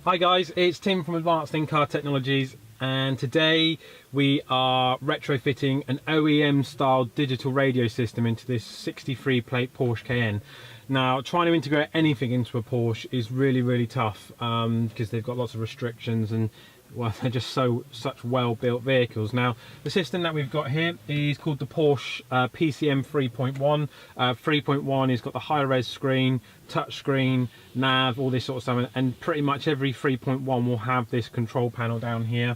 Hi guys, it's Tim from Advanced In-Car Technologies, and today we are retrofitting an OEM style digital radio system into this 63 plate Porsche Cayenne. Now, trying to integrate anything into a Porsche is really tough because they've got lots of restrictions, and well, they're just such well-built vehicles. Now, the system that we've got here is called the Porsche PCM 3.1. 3.1 has got the high-res screen, touch screen, nav, all this sort of stuff, and pretty much every 3.1 will have this control panel down here,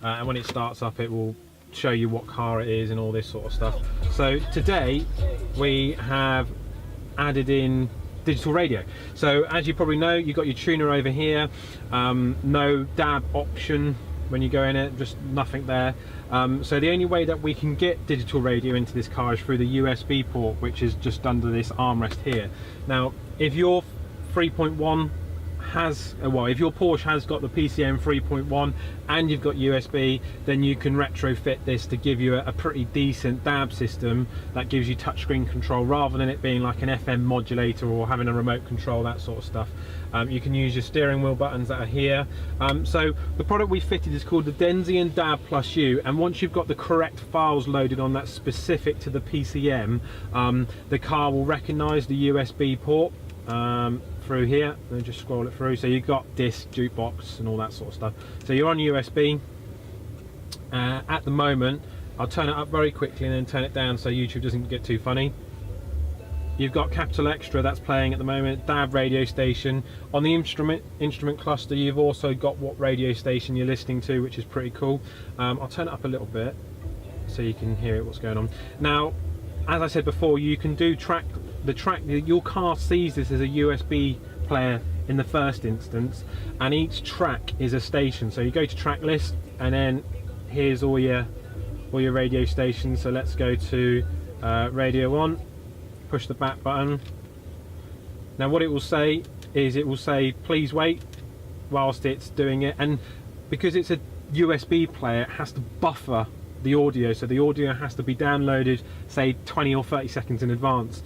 and when it starts up it will show you what car it is and all this sort of stuff. So today we have added in digital radio. So as you probably know, you've got your tuner over here, no DAB option when you go in it, just nothing there. So the only way that we can get digital radio into this car is through the USB port, which is just under this armrest here. Now, if your 3.1 has, well, if your Porsche has got the PCM 3.1 and you've got USB, then you can retrofit this to give you a pretty decent DAB system that gives you touchscreen control rather than it being like an FM modulator or having a remote control, that sort of stuff. You can use your steering wheel buttons that are here. So the product we fitted is called the DAB+U, and once you've got the correct files loaded on that specific to the PCM, the car will recognize the USB port through here, and just scroll it through. So you've got disc, jukebox and all that sort of stuff. So you're on USB. At the moment, I'll turn it up very quickly and then turn it down so YouTube doesn't get too funny. You've got Capital Extra that's playing at the moment, DAB radio station. On the instrument cluster, you've also got what radio station you're listening to, which is pretty cool. I'll turn it up a little bit so you can hear what's going on. Now, as I said before, you can do your car sees this as a USB player in the first instance, and each track is a station. So you go to track list, and then here's all your radio stations. So let's go to radio 1, push the back button. Now what it will say is, it will say please wait whilst it's doing it, and because it's a USB player, it has to buffer the audio, so the audio has to be downloaded say 20 or 30 seconds in advance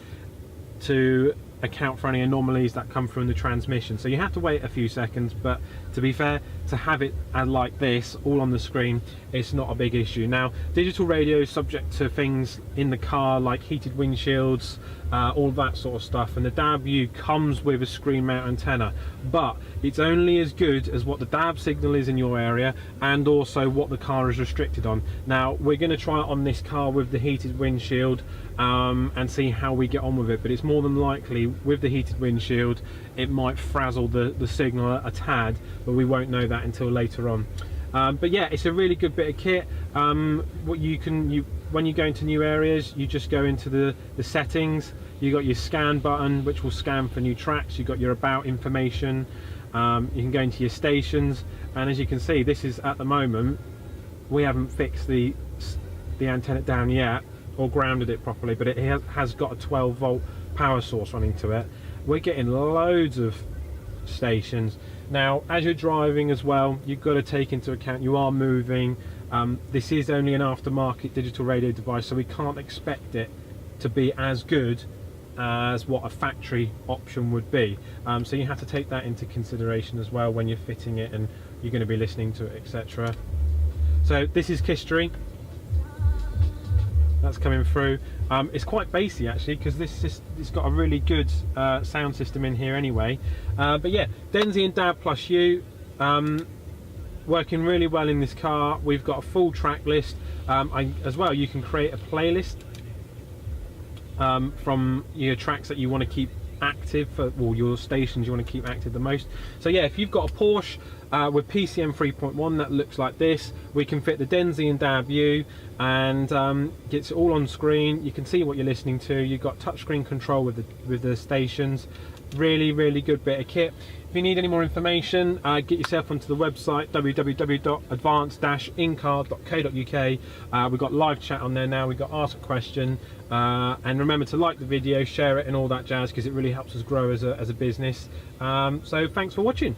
to account for any anomalies that come from the transmission. So you have to wait a few seconds, but to be fair, to have it like this all on the screen, it's not a big issue. Now, digital radio is subject to things in the car like heated windshields, all that sort of stuff, and the DAB+U comes with a screen mount antenna, but it's only as good as what the DAB signal is in your area and also what the car is restricted on. Now, we're going to try it on this car with the heated windshield and see how we get on with it, but it's more than likely with the heated windshield it might frazzle the signal a tad, but we won't know that until later on. But yeah, it's a really good bit of kit. When you go into new areas, you just go into the settings. You got your scan button, which will scan for new tracks. You got your about information. You can go into your stations, and as you can see, this is at the moment we haven't fixed the antenna down yet or grounded it properly, but it has got a 12-volt power source running to it. We're getting loads of stations. Now, as you're driving as well, you've got to take into account you are moving. This is only an aftermarket digital radio device, so we can't expect it to be as good as what a factory option would be. So you have to take that into consideration as well when you're fitting it and you're going to be listening to it, etc. So this is history. That's coming through. It's quite bassy actually, because it's got a really good sound system in here anyway. But yeah, Denzi and DAB+U working really well in this car. We've got a full track list. As well, you can create a playlist from your tracks that you want to keep active, or your stations you want to keep active the most. So yeah, if you've got a Porsche with PCM 3.1 that looks like this, we can fit the Denzi and DAB+U, and gets it all on screen. You can see what you're listening to. You've got touchscreen control with the stations. Really good bit of kit. If you need any more information, get yourself onto the website www.advanced-incar.co.uk. We've got live chat on there now. We've got ask a question, and remember to like the video, share it and all that jazz, because it really helps us grow as a business. So thanks for watching.